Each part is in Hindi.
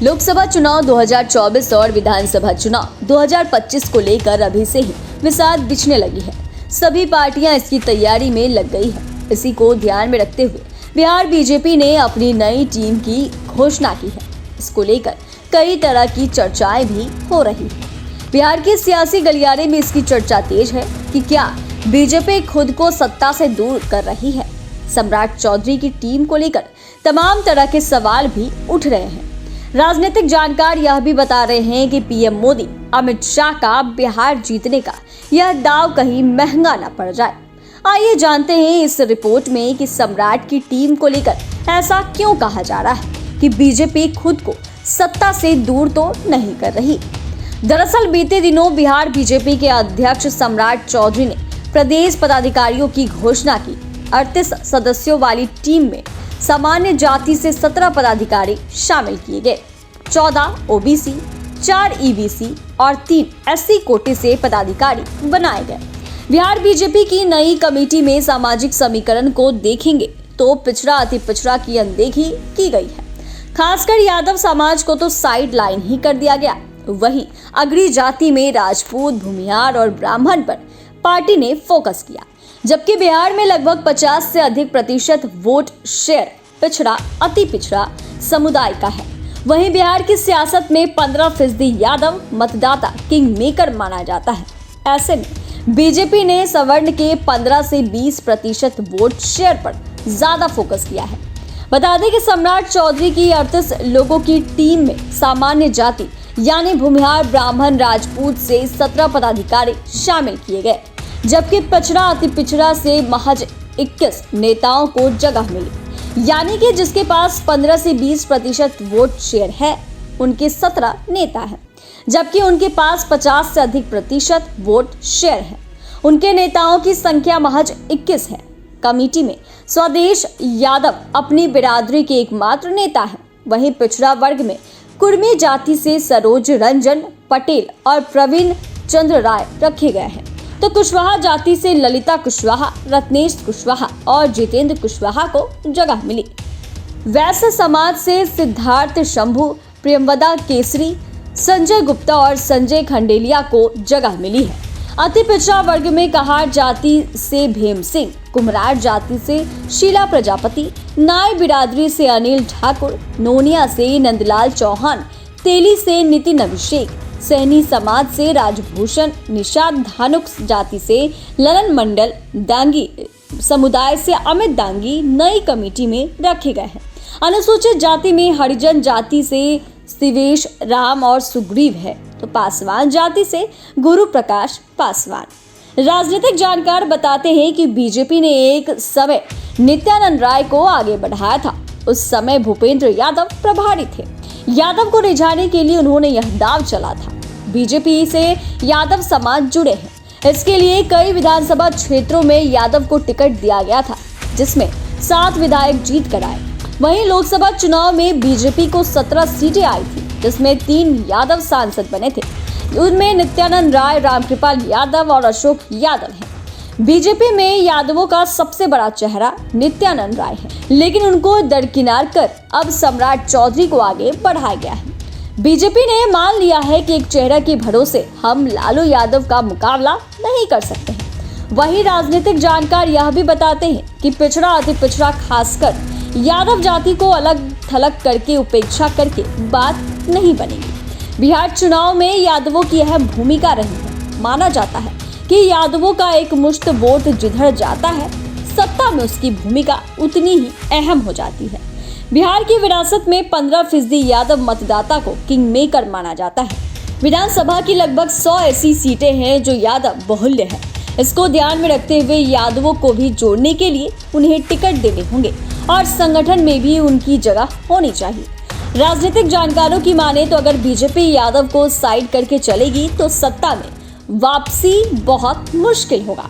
लोकसभा चुनाव 2024 और विधानसभा चुनाव 2025 को लेकर अभी से ही विवाद बिछने लगी है। सभी पार्टियां इसकी तैयारी में लग गई है। इसी को ध्यान में रखते हुए बिहार बीजेपी ने अपनी नई टीम की घोषणा की है। इसको लेकर कई तरह की चर्चाएं भी हो रही है। बिहार के सियासी गलियारे में इसकी चर्चा तेज है कि क्या बीजेपी खुद को सत्ता से दूर कर रही है। सम्राट चौधरी की टीम को लेकर तमाम तरह के सवाल भी उठ रहे हैं। राजनीतिक जानकार यह भी बता रहे हैं कि पीएम मोदी अमित शाह का बिहार जीतने का यह दांव कहीं महंगा न पड़ जाए। आइए जानते हैं इस रिपोर्ट में कि सम्राट की टीम को लेकर ऐसा क्यों कहा जा रहा है कि बीजेपी खुद को सत्ता से दूर तो नहीं कर रही। दरअसल बीते दिनों बिहार बीजेपी के अध्यक्ष सम्राट चौधरी ने प्रदेश पदाधिकारियों की घोषणा की। 38 सदस्यों वाली टीम में सामान्य जाति से 17 पदाधिकारी शामिल किए गए, 14 ओबीसी, 4 ईबीसी और 3 एससी कोटे से पदाधिकारी बनाए गए। बिहार बीजेपी की नई कमेटी में सामाजिक समीकरण को देखेंगे तो पिछड़ा अति पिछड़ा की अनदेखी की गई है। खासकर यादव समाज को तो साइड लाइन ही कर दिया गया। वहीं अग्री जाति में राजपूत, भूमिहार और ब्राह्मण पर पार्टी ने फोकस किया, जबकि बिहार में लगभग 50 से अधिक प्रतिशत वोट शेयर पिछड़ा अति पिछड़ा समुदाय का है। वहीं बिहार की सियासत में 15% यादव मतदाता किंग मेकर माना जाता है। ऐसे में बीजेपी ने सवर्ण के 15 से 20% वोट शेयर पर ज्यादा फोकस किया है। बता दें कि सम्राट चौधरी की 38 लोगों की टीम में सामान्य जाति यानी भूमिहार, ब्राह्मण, राजपूत से 17 पदाधिकारी शामिल किए गए, जबकि पिछड़ा अति पिछड़ा से महज 21 नेताओं को जगह मिली। यानी कि जिसके पास 15 से 20% वोट शेयर है उनके 17 नेता हैं, जबकि उनके पास 50 से अधिक प्रतिशत वोट शेयर है उनके नेताओं की संख्या महज 21 है। कमेटी में स्वदेश यादव अपनी बिरादरी के एकमात्र नेता हैं। वहीं पिछड़ा वर्ग में कुर्मी जाति से सरोज रंजन पटेल और प्रवीण चंद्र राय रखे गए हैं, तो कुशवाहा जाति से ललिता कुशवाहा, रत्नेश कुशवाहा और जितेंद्र कुशवाहा को जगह मिली। वैश्य समाज से सिद्धार्थ शंभू, प्रियंवदा केसरी, संजय गुप्ता और संजय खंडेलिया को जगह मिली है। अति पिछड़ा वर्ग में कहार जाति से भीम सिंह, कुम्हरार जाति से शीला प्रजापति, नाय बिरादरी से अनिल ठाकुर, नोनिया से नंदलाल चौहान, तेली से नितिन अभिषेक, सहनी समाज से राजभूषण, निषाद धानुक जाति से ललन मंडल, दांगी समुदाय से अमित दांगी नई कमेटी में रखे गए हैं। अनुसूचित जाति में हरिजन जाति से शिवेश राम और सुग्रीव है, तो पासवान जाति से गुरु प्रकाश पासवान। राजनीतिक जानकार बताते हैं कि बीजेपी ने एक समय नित्यानंद राय को आगे बढ़ाया था। उस समय भूपेंद्र यादव प्रभारी थे। यादव को रिझाने के लिए उन्होंने यह दांव चला था। बीजेपी से यादव समाज जुड़े हैं। इसके लिए कई विधानसभा क्षेत्रों में यादव को टिकट दिया गया था, जिसमें 7 विधायक जीत कर आए। वहीं लोकसभा चुनाव में बीजेपी को 17 सीटें आई थी, जिसमें 3 यादव सांसद बने थे। उनमें नित्यानंद राय, रामकृपाल यादव और अशोक यादव हैं। बीजेपी में यादवों का सबसे बड़ा चेहरा नित्यानंद राय है, लेकिन उनको दरकिनार कर अब सम्राट चौधरी को आगे बढ़ाया गया है। बीजेपी ने मान लिया है कि एक चेहरे के भरोसे हम लालू यादव का मुकाबला नहीं कर सकते हैं। वहीं राजनीतिक जानकार यह भी बताते हैं कि पिछड़ा अति पिछड़ा खासकर यादव जाति को अलग थलग करके उपेक्षा करके बात नहीं बनेगी। बिहार चुनाव में यादवों की अहम भूमिका रही है। माना जाता है कि यादवों का एक मुश्त वोट जिधर जाता है, सत्ता में उसकी भूमिका उतनी ही अहम हो जाती है। बिहार की विरासत में 15% यादव मतदाता को किंग मेकर माना जाता है। विधानसभा की लगभग 100 ऐसी सीटें हैं जो यादव बहुल्य है। इसको ध्यान में रखते हुए यादवों को भी जोड़ने के लिए उन्हें टिकट देने होंगे और संगठन में भी उनकी जगह होनी चाहिए। राजनीतिक जानकारों की माने तो अगर बीजेपी यादव को साइड करके चलेगी तो सत्ता में वापसी बहुत मुश्किल होगा।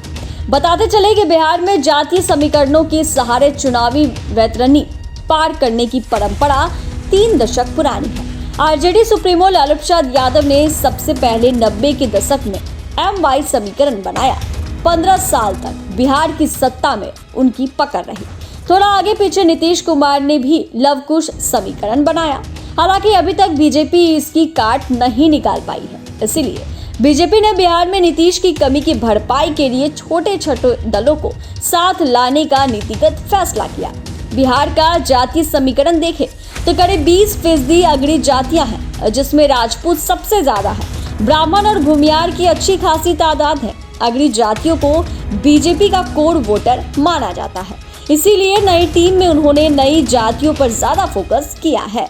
बताते चले कि बिहार में जातीय समीकरणों के सहारे चुनावी वैतरणी पार करने की परंपरा 3 दशक पुरानी है। आरजेडी सुप्रीमो लालू प्रसाद यादव ने सबसे पहले 90 के दशक में MY समीकरण बनाया। 15 साल तक बिहार की सत्ता में उनकी पकड़ रही। थोड़ा आगे पीछे नीतीश कुमार ने भी लवकुश समीकरण बनाया। हालांकि अभी तक बीजेपी इसकी काट नहीं निकाल पाई है। इसीलिए बीजेपी ने बिहार में नीतीश की कमी की भरपाई के लिए छोटे छोटे दलों को साथ लाने का नीतिगत फैसला किया। बिहार का जातीय समीकरण देखें तो करीब 20% अगड़ी जातियां हैं, जिसमें राजपूत सबसे ज्यादा है। ब्राह्मण और भूमियार की अच्छी खासी तादाद है। अगड़ी जातियों को बीजेपी का कोर वोटर माना जाता है, इसीलिए नई टीम में उन्होंने नई जातियों पर ज्यादा फोकस किया है।